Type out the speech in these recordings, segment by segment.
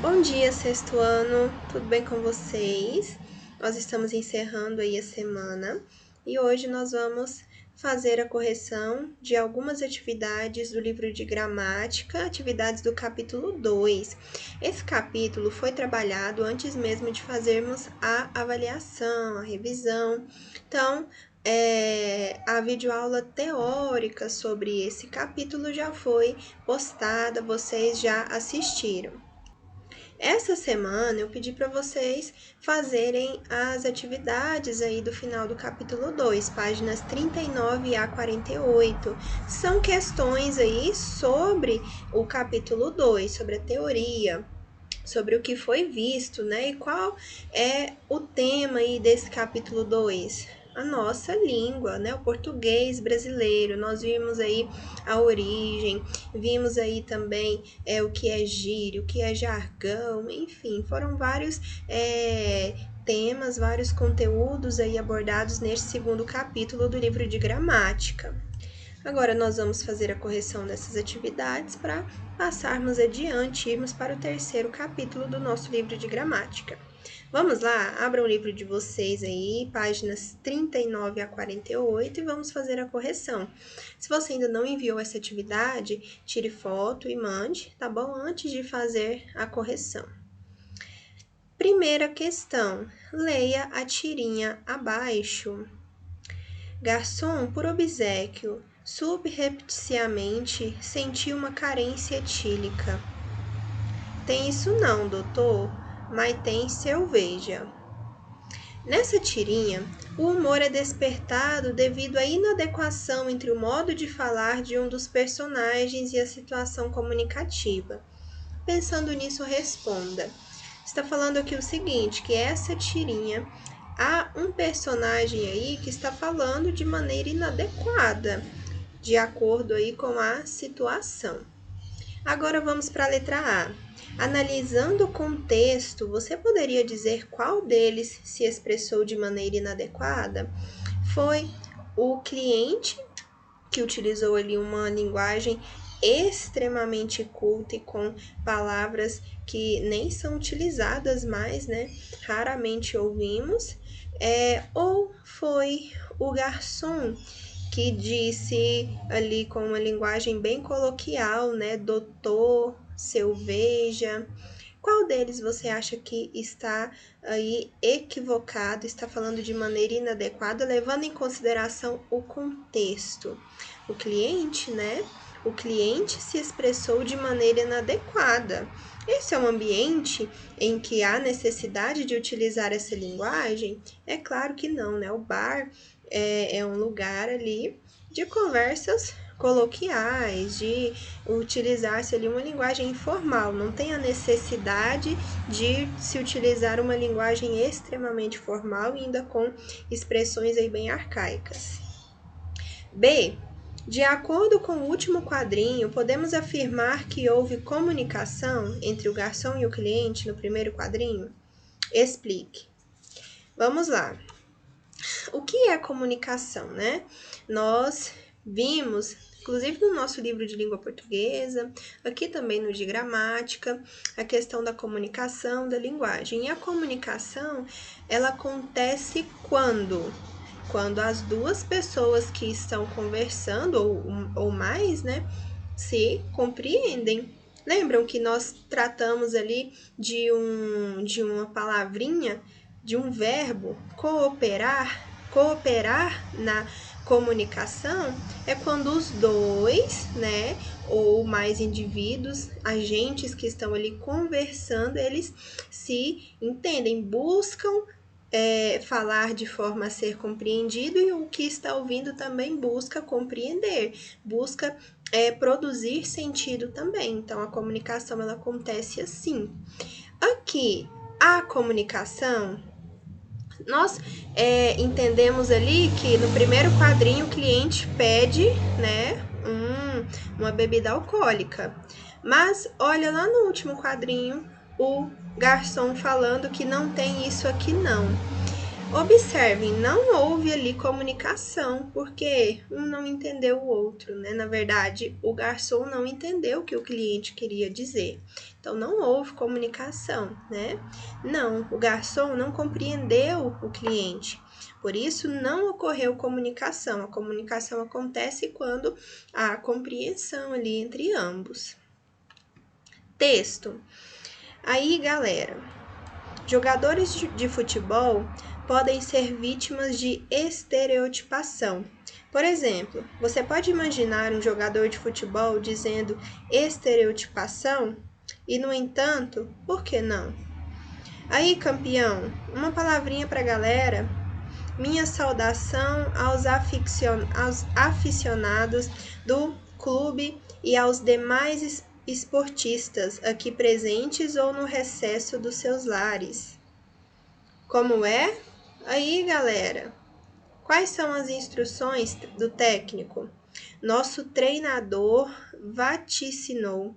Bom dia, sexto ano, tudo bem com vocês? Nós estamos encerrando aí a semana e hoje nós vamos fazer a correção de algumas atividades do livro de gramática, atividades do capítulo 2. Esse capítulo foi trabalhado antes mesmo de fazermos a avaliação, a revisão. Então, a videoaula teórica sobre esse capítulo já foi postada, vocês já assistiram. Essa semana eu pedi para vocês fazerem as atividades aí do final do capítulo 2, páginas 39 a 48. São questões aí sobre o capítulo 2, sobre a teoria, sobre o que foi visto, né? E qual é o tema aí desse capítulo 2? A nossa língua, né? O português brasileiro. Nós vimos aí a origem, vimos aí também o que é gíria, o que é jargão, enfim, foram vários temas, vários conteúdos aí abordados neste segundo capítulo do livro de gramática. Agora nós vamos fazer a correção dessas atividades para passarmos adiante, irmos para o terceiro capítulo do nosso livro de gramática. Vamos lá, abram o livro de vocês aí, páginas 39 a 48 e vamos fazer a correção. Se você ainda não enviou essa atividade, tire foto e mande, tá bom? Antes de fazer a correção. Primeira questão, leia a tirinha abaixo. Garçom, por obséquio, subrepticiamente sentiu uma carência etílica. Tem isso não, doutor, mas tem cerveja. Nessa tirinha, o humor é despertado devido à inadequação entre o modo de falar de um dos personagens e a situação comunicativa. Pensando nisso, responda. Está falando aqui o seguinte, que essa tirinha há um personagem aí que está falando de maneira inadequada, de acordo aí com a situação. Agora vamos para a letra A. Analisando o contexto, você poderia dizer qual deles se expressou de maneira inadequada? Foi o cliente que utilizou ali uma linguagem extremamente culta e com palavras que nem são utilizadas mais, né? Raramente ouvimos. Ou foi o garçom que disse ali com uma linguagem bem coloquial, né? Doutor, cerveja. Qual deles você acha que está aí equivocado, está falando de maneira inadequada, levando em consideração o contexto? O cliente, né? O cliente se expressou de maneira inadequada. Esse é um ambiente em que há necessidade de utilizar essa linguagem? É claro que não, né? O bar é um lugar ali de conversas coloquiais, de utilizar-se ali uma linguagem informal, não tem a necessidade de se utilizar uma linguagem extremamente formal e ainda com expressões aí bem arcaicas. B. De acordo com o último quadrinho, podemos afirmar que houve comunicação entre o garçom e o cliente no primeiro quadrinho? Explique. Vamos lá. O que é comunicação, né? Nós vimos, inclusive no nosso livro de língua portuguesa, aqui também no de gramática, a questão da comunicação, da linguagem. E a comunicação, ela acontece quando? Quando as duas pessoas que estão conversando, ou mais, né, se compreendem. Lembram que nós tratamos ali de uma palavrinha, de um verbo, cooperar? Cooperar na comunicação é quando os dois, né, ou mais indivíduos, agentes que estão ali conversando, eles se entendem, buscam falar de forma a ser compreendido e o que está ouvindo também busca compreender, busca produzir sentido também. Então, a comunicação ela acontece assim. Aqui, a comunicação, nós entendemos ali que no primeiro quadrinho o cliente pede, né, uma bebida alcoólica. Mas olha lá no último quadrinho o garçom falando que não tem isso aqui não. Observem, não houve ali comunicação, porque um não entendeu o outro, né? Na verdade, o garçom não entendeu o que o cliente queria dizer. Então, não houve comunicação, né? Não, o garçom não compreendeu o cliente. Por isso, não ocorreu comunicação. A comunicação acontece quando há compreensão ali entre ambos. Texto. Aí, galera, jogadores de futebol podem ser vítimas de estereotipação. Por exemplo, você pode imaginar um jogador de futebol dizendo estereotipação? E, no entanto, por que não? Aí, campeão, uma palavrinha para a galera. Minha saudação aos aficionados do clube e aos demais esportistas aqui presentes ou no recesso dos seus lares. Como é? Aí, galera, quais são as instruções do técnico? Nosso treinador vaticinou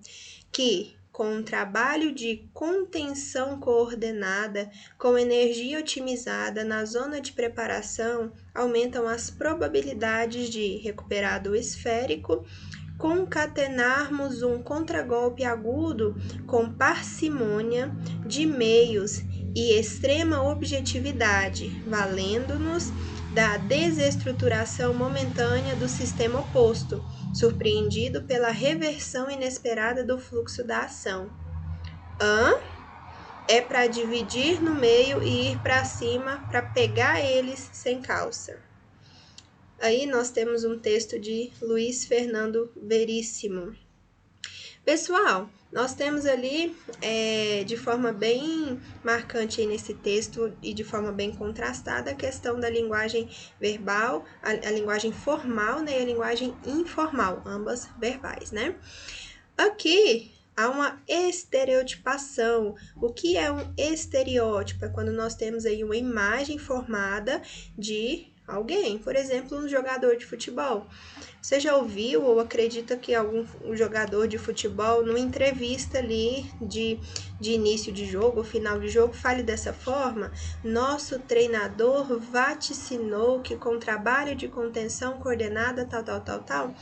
que, com um trabalho de contenção coordenada, com energia otimizada na zona de preparação, aumentam as probabilidades de, recuperado o esférico, concatenarmos um contragolpe agudo com parcimônia de meios e extrema objetividade, valendo-nos da desestruturação momentânea do sistema oposto, surpreendido pela reversão inesperada do fluxo da ação. É para dividir no meio e ir para cima para pegar eles sem calça. Aí nós temos um texto de Luiz Fernando Veríssimo. Pessoal, nós temos ali, de forma bem marcante aí nesse texto e de forma bem contrastada, a questão da linguagem verbal, a linguagem formal, né, e a linguagem informal, ambas verbais, né? Aqui há uma estereotipação. O que é um estereótipo? É quando nós temos aí uma imagem formada de alguém, por exemplo, um jogador de futebol. Você já ouviu ou acredita que algum jogador de futebol, numa entrevista ali de início de jogo, final de jogo, fale dessa forma? Nosso treinador vaticinou que com trabalho de contenção coordenada, tal.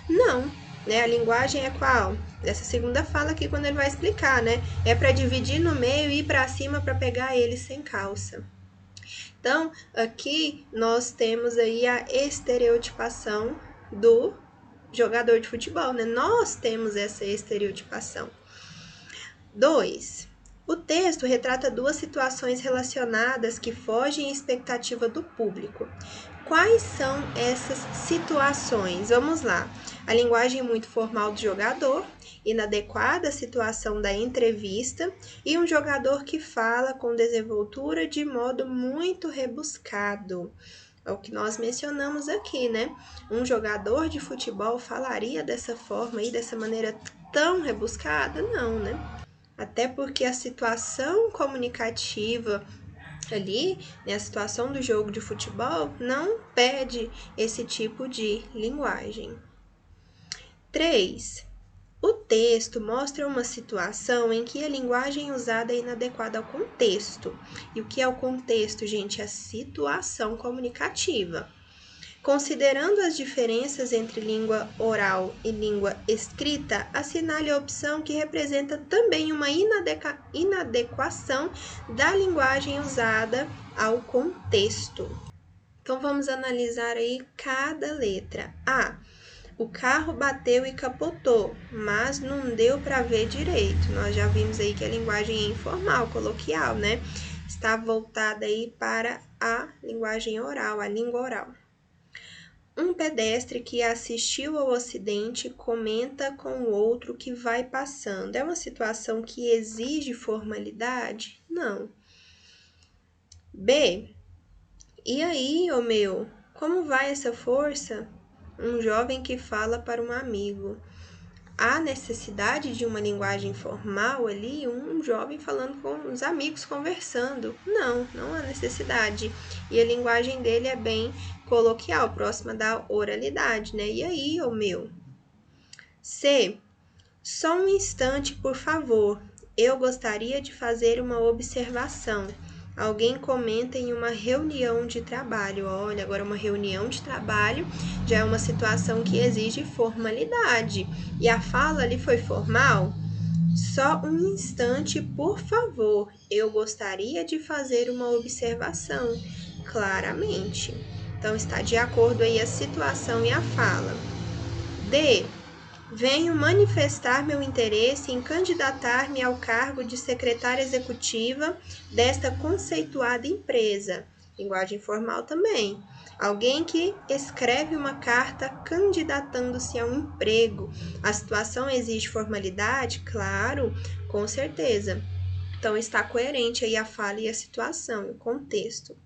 Não, né? A linguagem é qual? Essa segunda fala aqui quando ele vai explicar, né? É para dividir no meio e ir para cima para pegar ele sem calça. Então, aqui nós temos aí a estereotipação do jogador de futebol, né? Nós temos essa estereotipação. 2. O texto retrata duas situações relacionadas que fogem à expectativa do público. Quais são essas situações? Vamos lá. A linguagem muito formal do jogador, inadequada situação da entrevista e um jogador que fala com desenvoltura de modo muito rebuscado. É o que nós mencionamos aqui, né? Um jogador de futebol falaria dessa forma e dessa maneira tão rebuscada? Não, né? Até porque a situação comunicativa ali, né, a situação do jogo de futebol não pede esse tipo de linguagem. 3. O texto mostra uma situação em que a linguagem usada é inadequada ao contexto. E o que é o contexto, gente? A situação comunicativa. Considerando as diferenças entre língua oral e língua escrita, assinale a opção que representa também uma inadequação da linguagem usada ao contexto. Então, vamos analisar aí cada letra. A. O carro bateu e capotou, mas não deu para ver direito. Nós já vimos aí que a linguagem é informal, coloquial, né? Está voltada aí para a linguagem oral, a língua oral. Um pedestre que assistiu ao acidente comenta com o outro que vai passando. É uma situação que exige formalidade? Não. B. E aí, ô meu, como vai essa força? Um jovem que fala para um amigo. Há necessidade de uma linguagem formal ali, um jovem falando com os amigos, conversando. Não há necessidade. E a linguagem dele é bem coloquial, próxima da oralidade, né? E aí, ô meu? C. Só um instante, por favor. Eu gostaria de fazer uma observação. Alguém comenta em uma reunião de trabalho. Olha, agora uma reunião de trabalho já é uma situação que exige formalidade. E a fala ali foi formal? Só um instante, por favor. Eu gostaria de fazer uma observação. Claramente. Então, está de acordo aí a situação e a fala. D. Venho manifestar meu interesse em candidatar-me ao cargo de secretária executiva desta conceituada empresa. Linguagem formal também. Alguém que escreve uma carta candidatando-se a um emprego. A situação exige formalidade? Claro, com certeza. Então está coerente aí a fala e a situação, o contexto.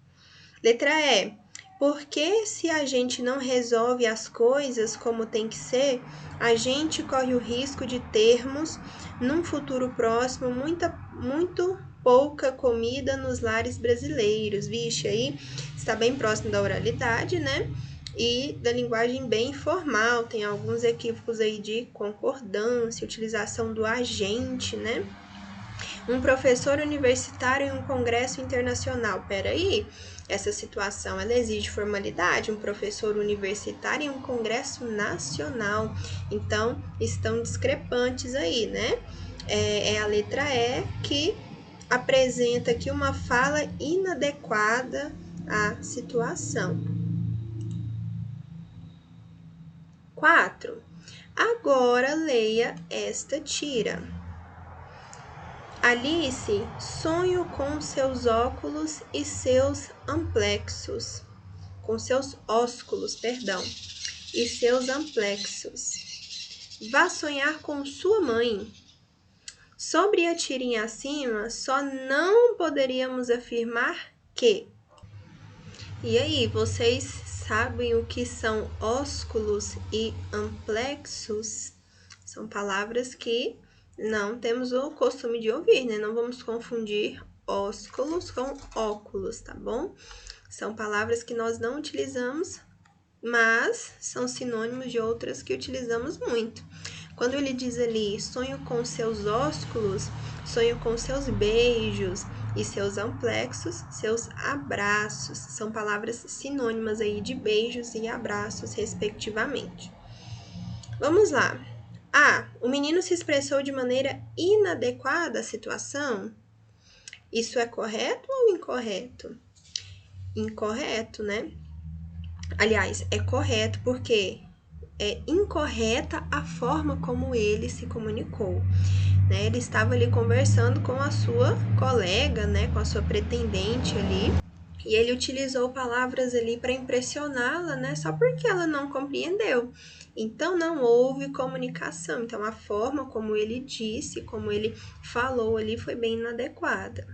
Letra E. Porque se a gente não resolve as coisas como tem que ser, a gente corre o risco de termos, num futuro próximo, muito pouca comida nos lares brasileiros. Vixe, aí está bem próximo da oralidade, né? E da linguagem bem informal, tem alguns equívocos aí de concordância, utilização do agente, né? Um professor universitário em um congresso internacional. Peraí, essa situação ela exige formalidade, um professor universitário em um congresso nacional. Então, estão discrepantes aí, né? É a letra E que apresenta aqui uma fala inadequada à situação. 4. Agora leia esta tira. Alice, sonho com seus óculos e seus amplexos. Com seus ósculos, perdão, e seus amplexos. Vá sonhar com sua mãe. Sobre a tirinha acima, só não poderíamos afirmar que. E aí, vocês sabem o que são ósculos e amplexos? São palavras que não temos o costume de ouvir, né? Não vamos confundir ósculos com óculos, tá bom? São palavras que nós não utilizamos, mas são sinônimos de outras que utilizamos muito. Quando ele diz ali, sonho com seus ósculos, sonho com seus beijos e seus amplexos, seus abraços. São palavras sinônimas aí de beijos e abraços, respectivamente. Vamos lá. A. O menino se expressou de maneira inadequada à situação. Isso é correto ou incorreto? Incorreto, né? Aliás, é correto porque é incorreta a forma como ele se comunicou. Né? Ele estava ali conversando com a sua colega, né? Com a sua pretendente ali. E ele utilizou palavras ali para impressioná-la, né? Só porque ela não compreendeu. Então, não houve comunicação. Então, a forma como ele disse, como ele falou ali foi bem inadequada.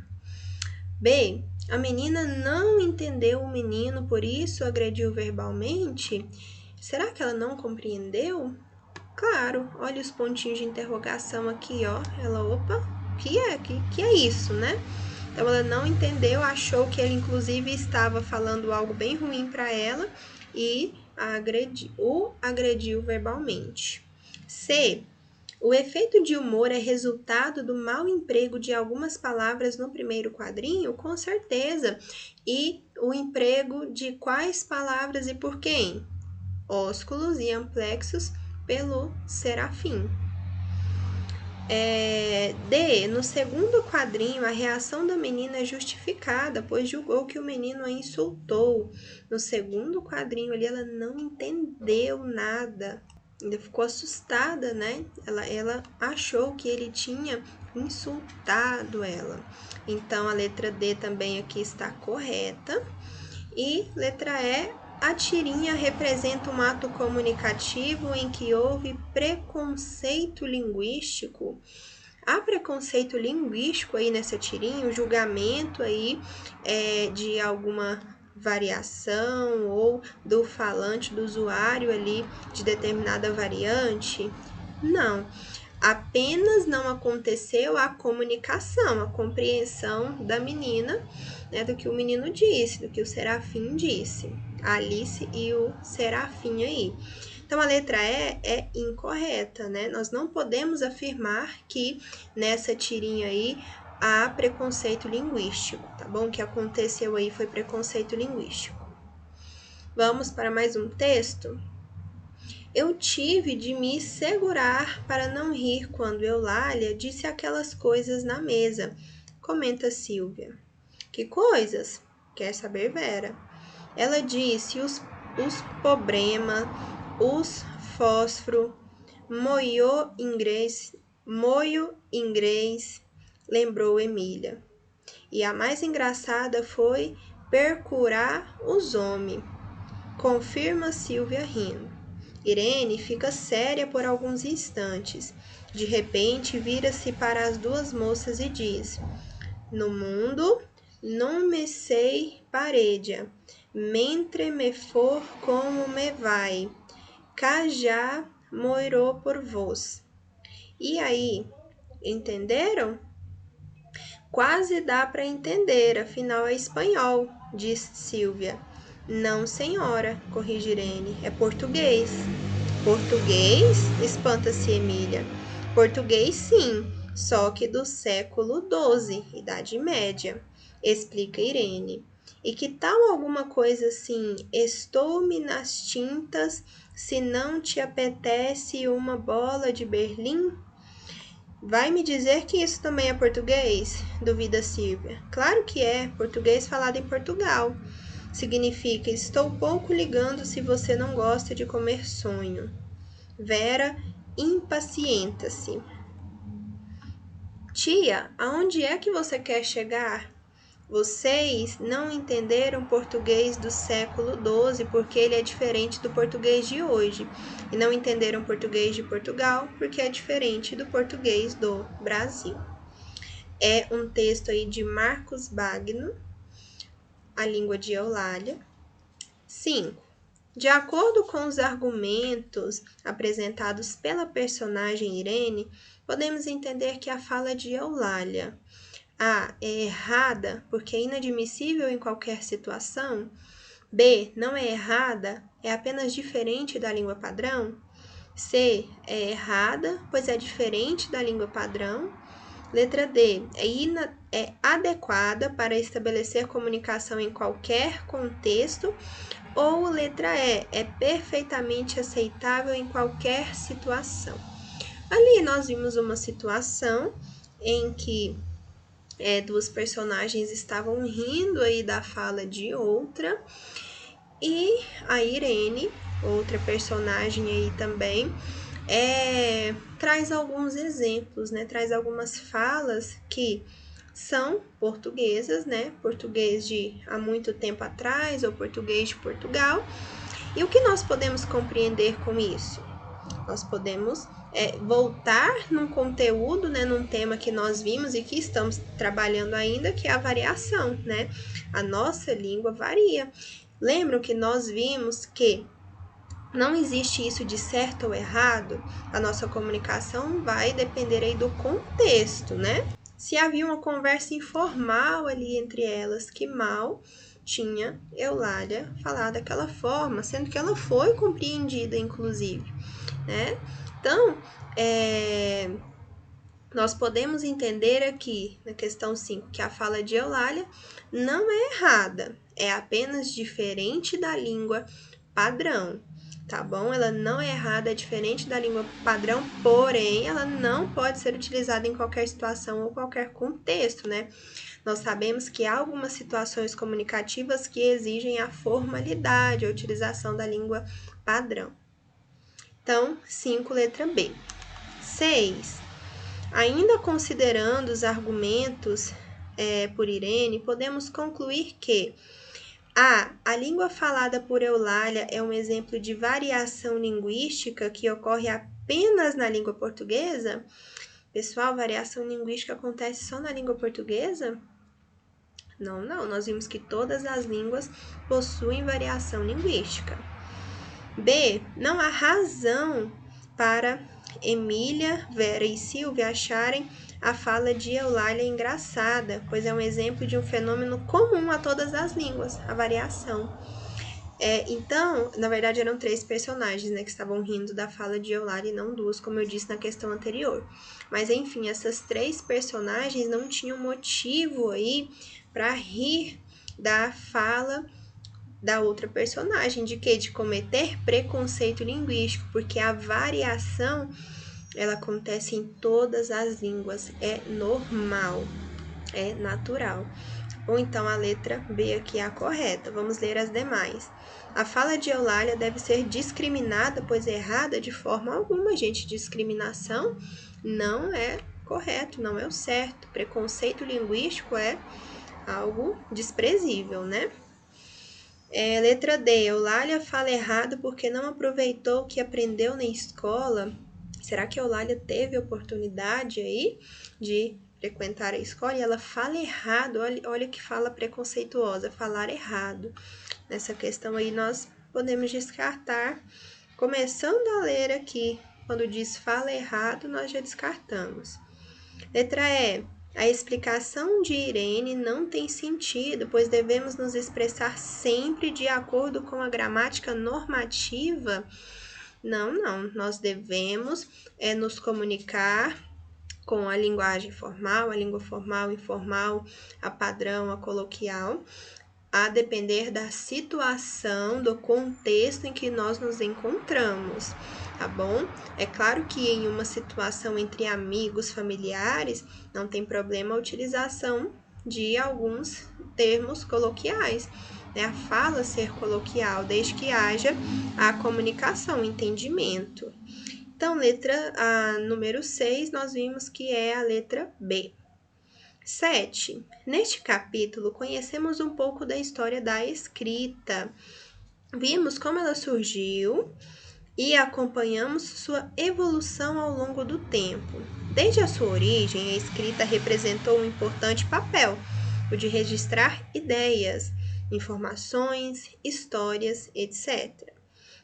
B. A menina não entendeu o menino, por isso agrediu verbalmente? Será que ela não compreendeu? Claro, olha os pontinhos de interrogação aqui, ó. Ela, opa, que é isso, né? Então, ela não entendeu, achou que ele, inclusive, estava falando algo bem ruim para ela e o agrediu verbalmente. C. O efeito de humor é resultado do mau emprego de algumas palavras no primeiro quadrinho? Com certeza. E o emprego de quais palavras e por quem? Ósculos e amplexos pelo Serafim. D. No segundo quadrinho, a reação da menina é justificada, pois julgou que o menino a insultou. No segundo quadrinho ali, ela não entendeu nada. Ainda ficou assustada, né? Ela achou que ele tinha insultado ela. Então, a letra D também aqui está correta. E letra E, a tirinha representa um ato comunicativo em que houve preconceito linguístico. Há preconceito linguístico aí nessa tirinha, o julgamento aí de alguma variação ou do falante, do usuário ali de determinada variante? Não. Apenas não aconteceu a comunicação, a compreensão da menina, né, do que o menino disse, do que o Serafim disse. A Alice e o Serafim aí. Então, a letra E é incorreta, né? Nós não podemos afirmar que nessa tirinha aí há preconceito linguístico, tá bom? O que aconteceu aí foi preconceito linguístico. Vamos para mais um texto? Eu tive de me segurar para não rir quando Eulália disse aquelas coisas na mesa, comenta Silvia. Que coisas? Quer saber Vera. Ela disse os problema, os fósforo, moio inglês, lembrou Emília. E a mais engraçada foi percurar os homens, confirma Silvia rindo. Irene fica séria por alguns instantes. De repente, vira-se para as duas moças e diz: No mundo não me sei paredia, mentre me for como me vai, cá já moirou por vós. E aí, entenderam? Quase dá para entender, afinal é espanhol, disse Silvia. Não, senhora, corrige Irene, é português. Português? Espanta-se Emília. Português, sim, só que do século XII, Idade Média, explica Irene. E que tal alguma coisa assim, estou-me nas tintas, se não te apetece uma bola de Berlim? Vai me dizer que isso também é português? Duvida Silvia. Claro que é, português falado em Portugal. Significa estou pouco ligando se você não gosta de comer sonho. Vera impacienta-se. Tia, aonde é que você quer chegar? Vocês não entenderam português do século XII porque ele é diferente do português de hoje. E não entenderam português de Portugal porque é diferente do português do Brasil. É um texto aí de Marcos Bagno, A Língua de Eulália. 5. De acordo com os argumentos apresentados pela personagem Irene, podemos entender que a fala de Eulália A. É errada porque é inadmissível em qualquer situação. B. Não é errada, é apenas diferente da língua padrão. C. É errada, pois é diferente da língua padrão. Letra D. É adequada para estabelecer comunicação em qualquer contexto. Ou letra E. É perfeitamente aceitável em qualquer situação. Ali nós vimos uma situação em que duas personagens estavam rindo aí da fala de outra, e a Irene, outra personagem aí também, traz alguns exemplos, né? Traz algumas falas que são portuguesas, né? Português de há muito tempo atrás ou português de Portugal. E o que nós podemos compreender com isso? Nós podemos voltar num conteúdo, né, num tema que nós vimos e que estamos trabalhando ainda, que é a variação, né? A nossa língua varia. Lembram que nós vimos que não existe isso de certo ou errado? A nossa comunicação vai depender aí do contexto, né? Se havia uma conversa informal ali entre elas, que mal tinha Eulália falado daquela forma, sendo que ela foi compreendida, inclusive, né? Então, nós podemos entender aqui, na questão 5, que a fala de Eulália não é errada, é apenas diferente da língua padrão, tá bom? Ela não é errada, é diferente da língua padrão, porém, ela não pode ser utilizada em qualquer situação ou qualquer contexto, né? Nós sabemos que há algumas situações comunicativas que exigem a formalidade, a utilização da língua padrão. Então, 5, letra B. 6. Ainda considerando os argumentos por Irene, podemos concluir que a língua falada por Eulália é um exemplo de variação linguística que ocorre apenas na língua portuguesa? Pessoal, variação linguística acontece só na língua portuguesa? Não, nós vimos que todas as línguas possuem variação linguística. B. Não há razão para Emília, Vera e Silvia acharem a fala de Eulália engraçada, pois é um exemplo de um fenômeno comum a todas as línguas, a variação. Então, na verdade, eram 3 personagens, né, que estavam rindo da fala de Eulália e não 2, como eu disse na questão anterior. Mas, enfim, essas 3 personagens não tinham motivo aí para rir da fala da outra personagem. De quê? De cometer preconceito linguístico, porque a variação, ela acontece em todas as línguas, é normal, é natural. Ou então a letra B aqui é a correta. Vamos ler as demais. A fala de Eulália deve ser discriminada, pois errada de forma alguma, gente. Discriminação não é correto, não é o certo. Preconceito linguístico é algo desprezível, né? Letra D. Eulália fala errado porque não aproveitou o que aprendeu na escola. Será que Eulália teve oportunidade aí de frequentar a escola? E ela fala errado. Olha que fala preconceituosa, falar errado. Nessa questão aí nós podemos descartar. Começando a ler aqui, quando diz fala errado, nós já descartamos. Letra E. A explicação de Irene não tem sentido, pois devemos nos expressar sempre de acordo com a gramática normativa. Não. Nós devemos nos comunicar com a linguagem formal, a língua formal, informal, a padrão, a coloquial, a depender da situação, do contexto em que nós nos encontramos, tá bom? É claro que em uma situação entre amigos, familiares, não tem problema a utilização de alguns termos coloquiais, né? A fala ser coloquial, desde que haja a comunicação, o entendimento. Então, número 6, nós vimos que é a letra B. 7. Neste capítulo, conhecemos um pouco da história da escrita. Vimos como ela surgiu e acompanhamos sua evolução ao longo do tempo. Desde a sua origem, a escrita representou um importante papel, o de registrar ideias, informações, histórias, etc.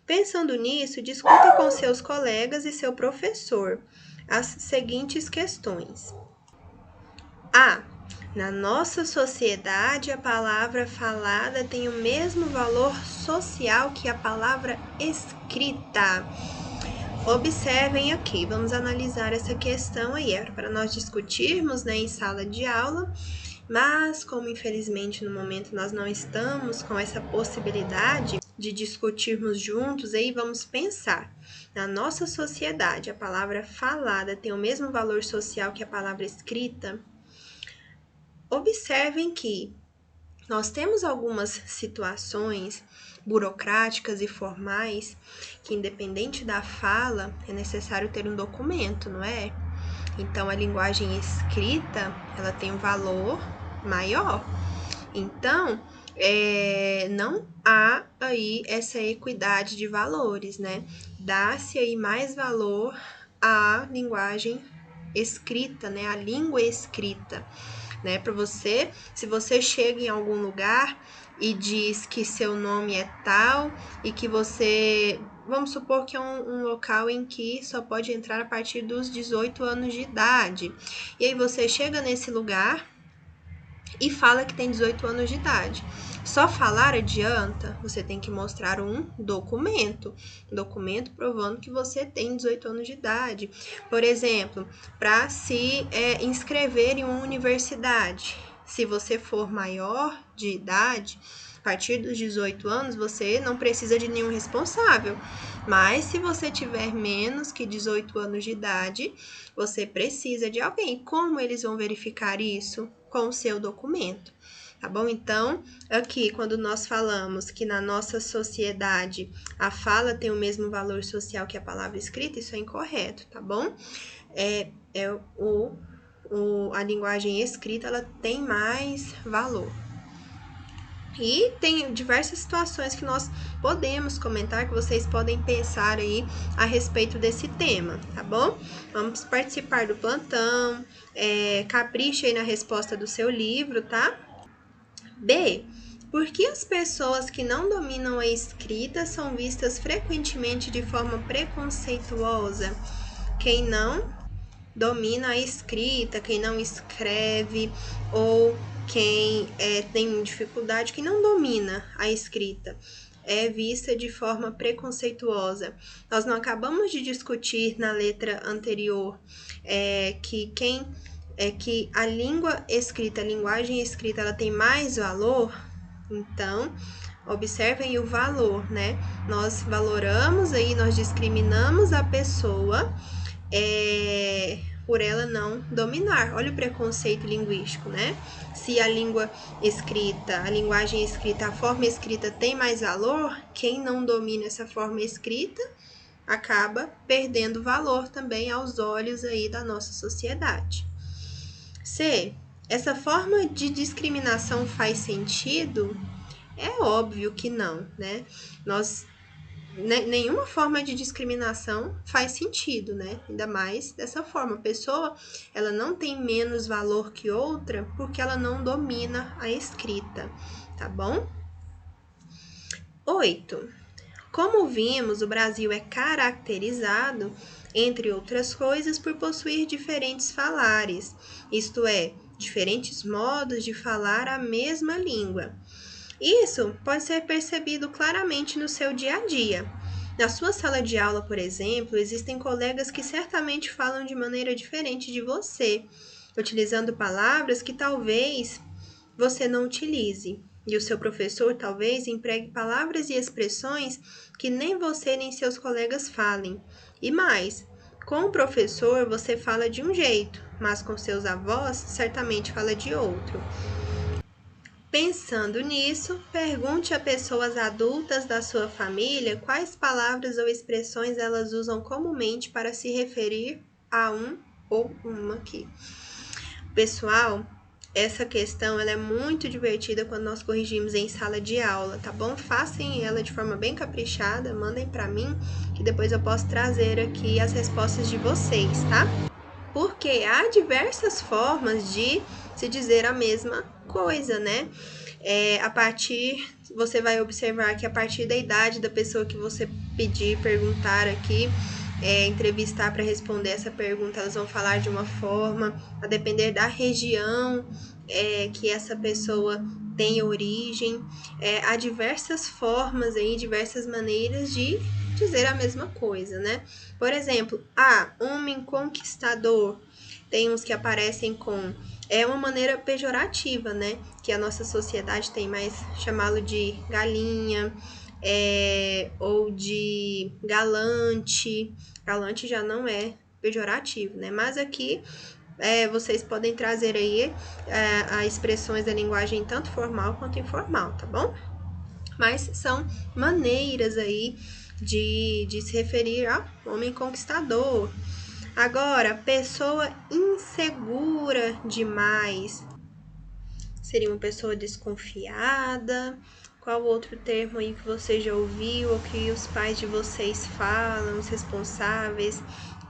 Pensando nisso, discuta com seus colegas e seu professor as seguintes questões. A. Na nossa sociedade, a palavra falada tem o mesmo valor social que a palavra escrita. Observem aqui, vamos analisar essa questão aí. Era para nós discutirmos, né, em sala de aula, mas como infelizmente no momento nós não estamos com essa possibilidade de discutirmos juntos, aí vamos pensar. Na nossa sociedade, a palavra falada tem o mesmo valor social que a palavra escrita? Observem que nós temos algumas situações burocráticas e formais que, independente da fala, é necessário ter um documento, não é? Então, a linguagem escrita, ela tem um valor maior. Então, não há aí essa equidade de valores, né? Dá-se aí mais valor à linguagem escrita, né? A língua escrita, né? Para você, se você chega em algum lugar e diz que seu nome é tal e que você, vamos supor que é um local em que só pode entrar a partir dos 18 anos de idade. E aí você chega nesse lugar e fala que tem 18 anos de idade. Só falar adianta, você tem que mostrar um documento provando que você tem 18 anos de idade. Por exemplo, para se inscrever em uma universidade, se você for maior de idade, a partir dos 18 anos, você não precisa de nenhum responsável. Mas se você tiver menos que 18 anos de idade, você precisa de alguém. Como eles vão verificar isso? Com o seu documento, tá bom? Então, aqui, quando nós falamos que na nossa sociedade a fala tem o mesmo valor social que a palavra escrita, isso é incorreto, tá bom? A linguagem escrita, ela tem mais valor. E tem diversas situações que nós podemos comentar, que vocês podem pensar aí a respeito desse tema, tá bom? Vamos participar do plantão, capricha aí na resposta do seu livro, tá? B. Por que as pessoas que não dominam a escrita são vistas frequentemente de forma preconceituosa? Quem não domina a escrita, quem não escreve ou quem tem dificuldade, quem não domina a escrita, é vista de forma preconceituosa. Nós não acabamos de discutir na letra anterior que a língua escrita, a linguagem escrita, ela tem mais valor? Então, observem o valor, né? Nós valoramos aí, nós discriminamos a pessoa por ela não dominar. Olha o preconceito linguístico, né? Se a língua escrita, a linguagem escrita, a forma escrita tem mais valor, quem não domina essa forma escrita acaba perdendo valor também aos olhos aí da nossa sociedade. C. Essa forma de discriminação faz sentido? É óbvio que não, né? Nenhuma forma de discriminação faz sentido, né? Ainda mais dessa forma. A pessoa, ela não tem menos valor que outra porque ela não domina a escrita, tá bom? 8. Como vimos, o Brasil é caracterizado, entre outras coisas, por possuir diferentes falares, isto é, diferentes modos de falar a mesma língua. Isso pode ser percebido claramente no seu dia a dia. Na sua sala de aula, por exemplo, existem colegas que certamente falam de maneira diferente de você, utilizando palavras que talvez você não utilize. E o seu professor talvez empregue palavras e expressões que nem você nem seus colegas falem. E mais, com o professor você fala de um jeito, mas com seus avós certamente fala de outro. Pensando nisso, pergunte a pessoas adultas da sua família quais palavras ou expressões elas usam comumente para se referir a um ou uma aqui. Pessoal, essa questão ela é muito divertida quando nós corrigimos em sala de aula, tá bom? Façam ela de forma bem caprichada, mandem para mim, que depois eu posso trazer aqui as respostas de vocês, tá? Porque há diversas formas de se dizer a mesma coisa, né? Você vai observar que a partir da idade da pessoa que você pedir, perguntar aqui, entrevistar para responder essa pergunta, elas vão falar de uma forma, a depender da região que essa pessoa tem origem. Há diversas formas aí, diversas maneiras de dizer a mesma coisa, né? Por exemplo, homem conquistador. Tem uns que aparecem com... É uma maneira pejorativa, né? Que a nossa sociedade tem mais chamá-lo de galinha, ou de galante. Galante já não é pejorativo, né? Mas aqui vocês podem trazer aí as expressões da linguagem tanto formal quanto informal, tá bom? Mas são maneiras aí de se referir a homem conquistador. Agora, pessoa insegura demais. Seria uma pessoa desconfiada. Qual outro termo aí que você já ouviu ou que os pais de vocês falam, os responsáveis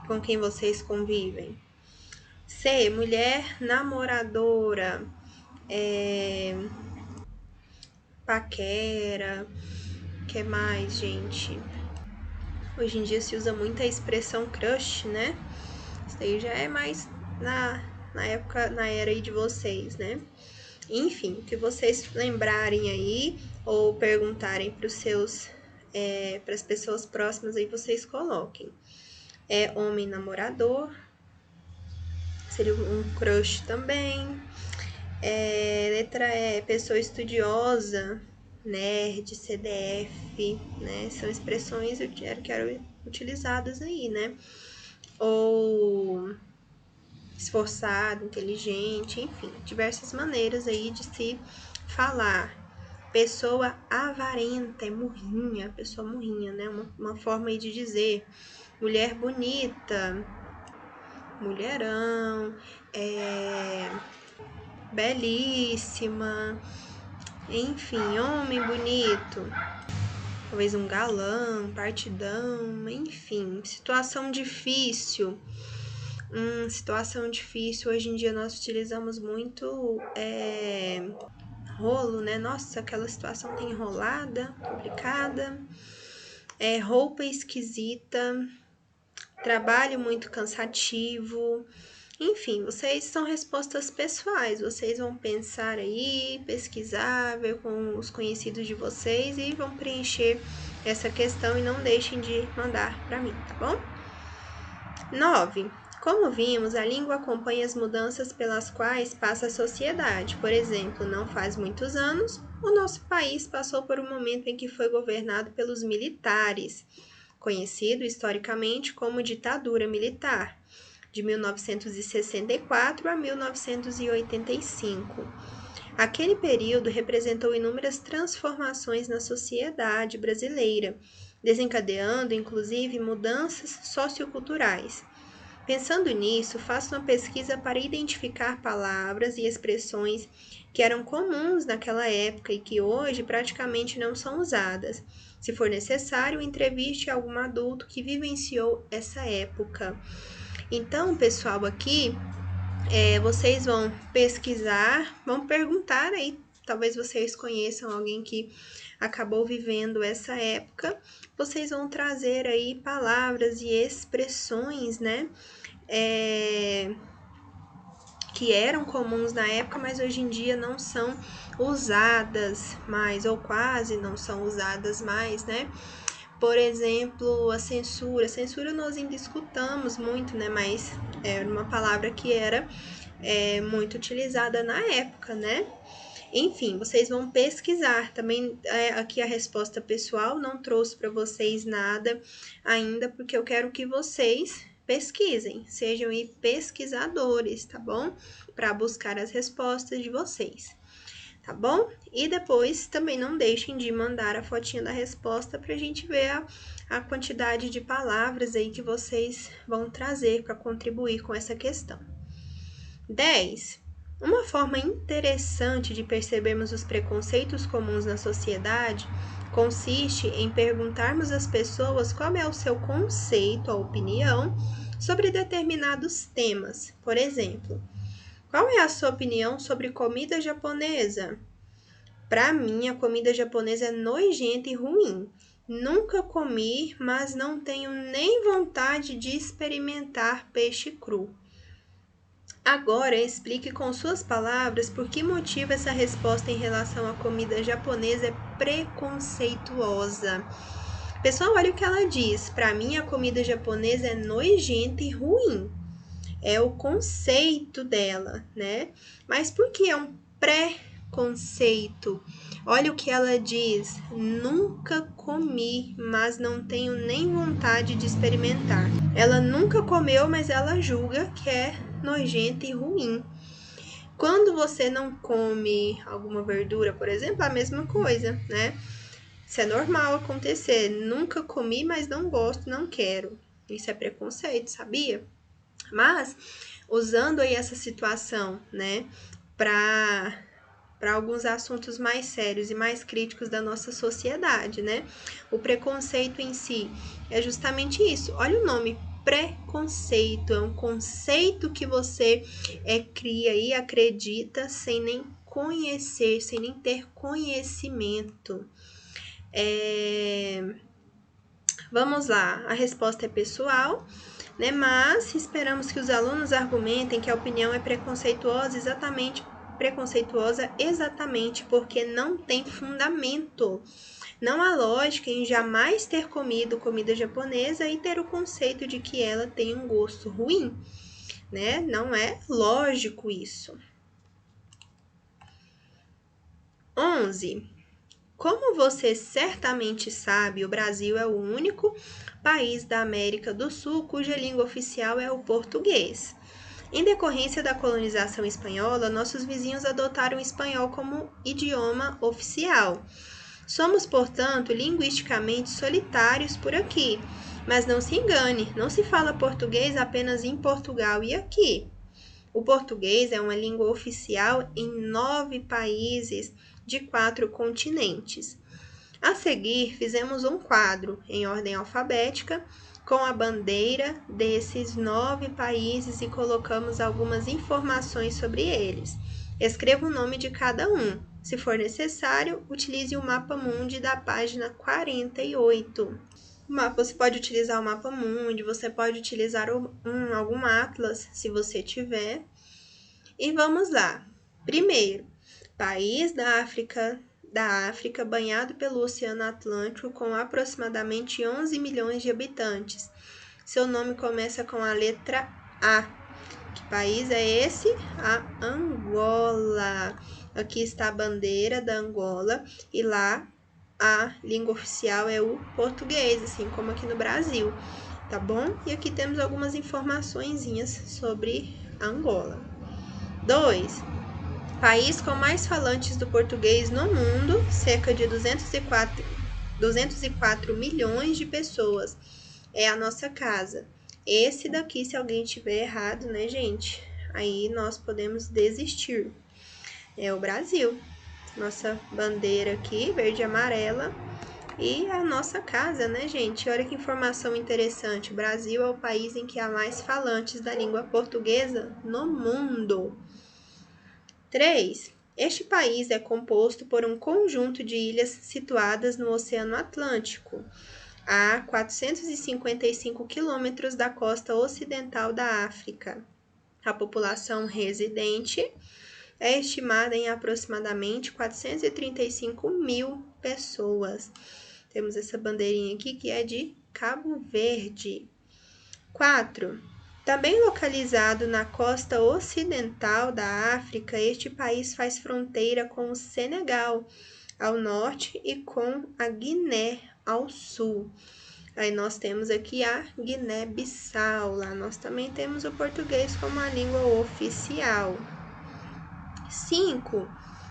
com quem vocês convivem? C. Mulher namoradora, paquera. Que mais, gente? Hoje em dia se usa muito a expressão crush, né? Isso daí já é mais na era aí de vocês, né? Enfim, o que vocês lembrarem aí ou perguntarem para para as pessoas próximas aí, vocês coloquem. Homem namorador, seria um crush também. Letra E, pessoa estudiosa, nerd, CDF, né? São expressões que eram utilizadas aí, né? Ou esforçado, inteligente, enfim, diversas maneiras aí de se falar. Pessoa avarenta, é murrinha, pessoa murrinha, né? Uma forma aí de dizer. Mulher bonita, mulherão, belíssima, enfim, homem bonito, talvez um galã, partidão, enfim, situação difícil. Situação difícil, hoje em dia nós utilizamos muito rolo, né? Nossa, aquela situação tá enrolada, complicada. Roupa esquisita, trabalho muito cansativo, Enfim, vocês são respostas pessoais, vocês vão pensar aí, pesquisar, ver com os conhecidos de vocês e vão preencher essa questão e não deixem de mandar para mim, tá bom? 9. Como vimos, a língua acompanha as mudanças pelas quais passa a sociedade. Por exemplo, não faz muitos anos, o nosso país passou por um momento em que foi governado pelos militares, conhecido historicamente como ditadura militar, de 1964 a 1985. Aquele período representou inúmeras transformações na sociedade brasileira, desencadeando inclusive mudanças socioculturais. Pensando nisso, faço uma pesquisa para identificar palavras e expressões que eram comuns naquela época e que hoje praticamente não são usadas. Se for necessário, entreviste algum adulto que vivenciou essa época. Então, pessoal, aqui vocês vão pesquisar, vão perguntar aí, talvez vocês conheçam alguém que acabou vivendo essa época, vocês vão trazer aí palavras e expressões, né, que eram comuns na época, mas hoje em dia não são usadas mais, ou quase não são usadas mais, né? Por exemplo, a censura. A censura nós ainda escutamos muito, né? Mas era uma palavra que era muito utilizada na época, né? Enfim, vocês vão pesquisar. Também aqui a resposta pessoal, não trouxe para vocês nada ainda, porque eu quero que vocês pesquisem, sejam aí pesquisadores, tá bom? Para buscar as respostas de vocês, tá bom? E depois também não deixem de mandar a fotinha da resposta para a gente ver a quantidade de palavras aí que vocês vão trazer para contribuir com essa questão. 10. Uma forma interessante de percebermos os preconceitos comuns na sociedade consiste em perguntarmos às pessoas qual é o seu conceito, a opinião, sobre determinados temas. Por exemplo, qual é a sua opinião sobre comida japonesa? Para mim, a comida japonesa é nojenta e ruim. Nunca comi, mas não tenho nem vontade de experimentar peixe cru. Agora, explique com suas palavras por que motivo essa resposta em relação à comida japonesa é preconceituosa. Pessoal, olha o que ela diz. Para mim, a comida japonesa é nojenta e ruim. É o conceito dela, né? Mas por que é um preconceito? Olha o que ela diz. Nunca comi, mas não tenho nem vontade de experimentar. Ela nunca comeu, mas ela julga que é nojenta e ruim. Quando você não come alguma verdura, por exemplo, a mesma coisa, né? Isso é normal acontecer. Nunca comi, mas não gosto, não quero. Isso é preconceito, sabia? Mas, usando aí essa situação, né, para alguns assuntos mais sérios e mais críticos da nossa sociedade, né? O preconceito em si é justamente isso. Olha o nome, preconceito. É um conceito que você cria e acredita sem nem conhecer, sem nem ter conhecimento. Vamos lá, a resposta é pessoal, né? Mas esperamos que os alunos argumentem que a opinião é preconceituosa exatamente porque não tem fundamento. Não há lógica em jamais ter comido comida japonesa e ter o conceito de que ela tem um gosto ruim, né? Não é lógico isso. 11. Como você certamente sabe, o Brasil é o único país da América do Sul cuja língua oficial é o português. Em decorrência da colonização espanhola, nossos vizinhos adotaram o espanhol como idioma oficial. Somos, portanto, linguisticamente solitários por aqui. Mas não se engane, não se fala português apenas em Portugal e aqui. O português é uma língua oficial em 9 países de 4 continentes. A seguir, fizemos um quadro em ordem alfabética com a bandeira desses 9 países e colocamos algumas informações sobre eles. Escreva o nome de cada um. Se for necessário, utilize o mapa mundi da página 48. Você pode utilizar o mapa mundi, você pode utilizar algum atlas, se você tiver. E vamos lá. Primeiro, país da África banhado pelo Oceano Atlântico com aproximadamente 11 milhões de habitantes. Seu nome começa com a letra A. Que país é esse? A Angola. Aqui está a bandeira da Angola e lá a língua oficial é o português, assim como aqui no Brasil, tá bom? E aqui temos algumas informaçõezinhas sobre a Angola. 2. País com mais falantes do português no mundo, cerca de 204 milhões de pessoas. É a nossa casa. Esse daqui, se alguém tiver errado, né, gente? Aí nós podemos desistir. É o Brasil. Nossa bandeira aqui, verde e amarela. E a nossa casa, né, gente? Olha que informação interessante. O Brasil é o país em que há mais falantes da língua portuguesa no mundo. 3. Este país é composto por um conjunto de ilhas situadas no Oceano Atlântico, a 455 quilômetros da costa ocidental da África. A população residente é estimada em aproximadamente 435 mil pessoas. Temos essa bandeirinha aqui que é de Cabo Verde. 4. Também localizado na costa ocidental da África, este país faz fronteira com o Senegal ao norte e com a Guiné ao sul. Aí nós temos aqui a Guiné-Bissau. Lá nós também temos o português como a língua oficial. 5.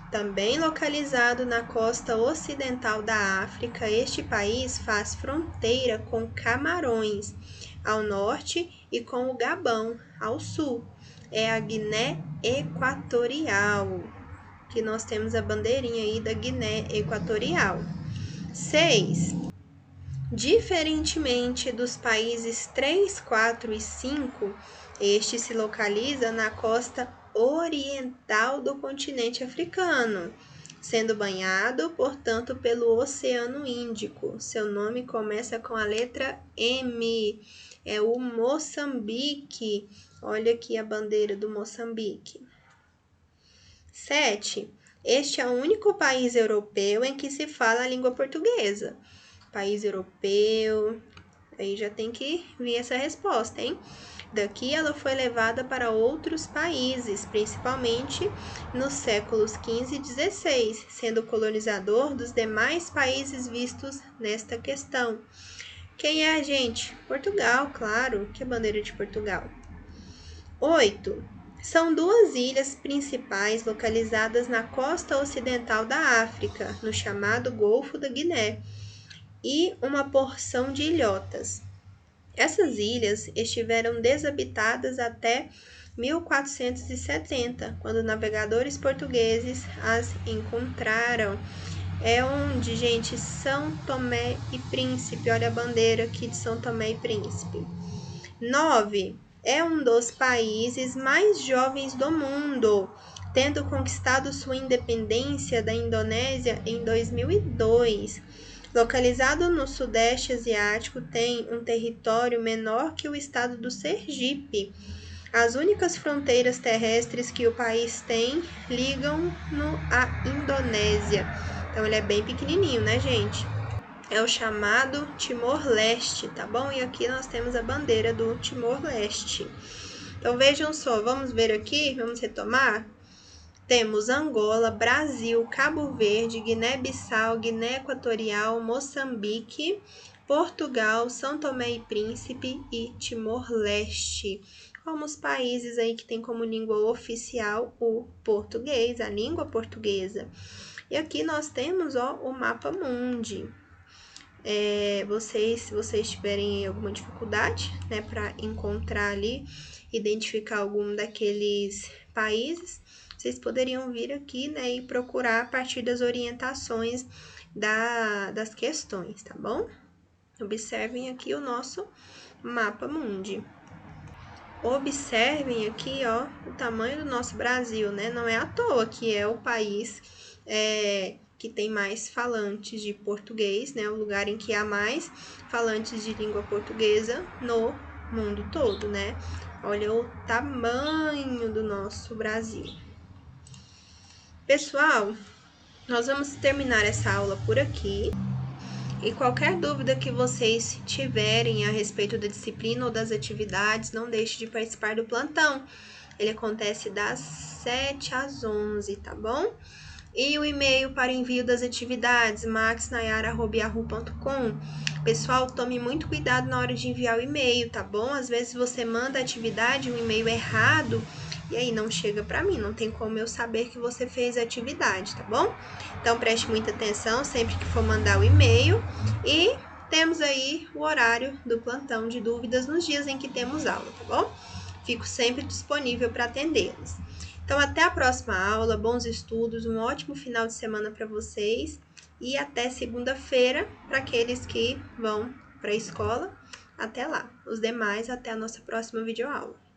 Também localizado na costa ocidental da África, este país faz fronteira com Camarões ao norte e com o Gabão ao sul. É a Guiné Equatorial, que nós temos a bandeirinha aí da Guiné Equatorial. 6. Diferentemente dos países 3, 4 e 5, este se localiza na costa oriental do continente africano, sendo banhado, portanto, pelo Oceano Índico. Seu nome começa com a letra M, é o Moçambique. Olha aqui a bandeira do Moçambique. 7. Este é o único país europeu em que se fala a língua portuguesa. País europeu, aí já tem que vir essa resposta, hein? Daqui ela foi levada para outros países, principalmente nos séculos XV e XVI, sendo colonizador dos demais países vistos nesta questão. Quem é a gente? Portugal, claro, que é a bandeira de Portugal. 8. São duas ilhas principais localizadas na costa ocidental da África, no chamado Golfo da Guiné, e uma porção de ilhotas. Essas ilhas estiveram desabitadas até 1470, quando navegadores portugueses as encontraram. É onde, gente, São Tomé e Príncipe. Olha a bandeira aqui de São Tomé e Príncipe. 9. É um dos países mais jovens do mundo, tendo conquistado sua independência da Indonésia em 2002. Localizado no Sudeste Asiático, tem um território menor que o estado do Sergipe. As únicas fronteiras terrestres que o país tem ligam-no à Indonésia. Então, ele é bem pequenininho, né, gente? É o chamado Timor-Leste, tá bom? E aqui nós temos a bandeira do Timor-Leste. Então, vejam só, vamos ver aqui, vamos retomar? Temos Angola, Brasil, Cabo Verde, Guiné-Bissau, Guiné Equatorial, Moçambique, Portugal, São Tomé e Príncipe e Timor-Leste, como os países aí que tem como língua oficial o português, a língua portuguesa. E aqui nós temos, ó, o mapa mundi. Se vocês tiverem alguma dificuldade, né, para encontrar ali, identificar algum daqueles países, vocês poderiam vir aqui, né, e procurar a partir das orientações das questões, tá bom? Observem aqui o nosso mapa mundi. Observem aqui, ó, o tamanho do nosso Brasil, né? Não é à toa que é o país que tem mais falantes de português, né? O lugar em que há mais falantes de língua portuguesa no mundo todo, né? Olha o tamanho do nosso Brasil. Pessoal, nós vamos terminar essa aula por aqui. E qualquer dúvida que vocês tiverem a respeito da disciplina ou das atividades, não deixe de participar do plantão. Ele acontece das 7 às 11, tá bom? E o e-mail para envio das atividades, maxnayara@yahoo.com. Pessoal, tome muito cuidado na hora de enviar o e-mail, tá bom? Às vezes você manda a atividade, um e-mail errado, e aí não chega para mim, não tem como eu saber que você fez a atividade, tá bom? Então preste muita atenção sempre que for mandar o e-mail e temos aí o horário do plantão de dúvidas nos dias em que temos aula, tá bom? Fico sempre disponível para atendê-los. Então até a próxima aula, bons estudos, um ótimo final de semana para vocês e até segunda-feira para aqueles que vão para a escola. Até lá. Os demais, até a nossa próxima videoaula.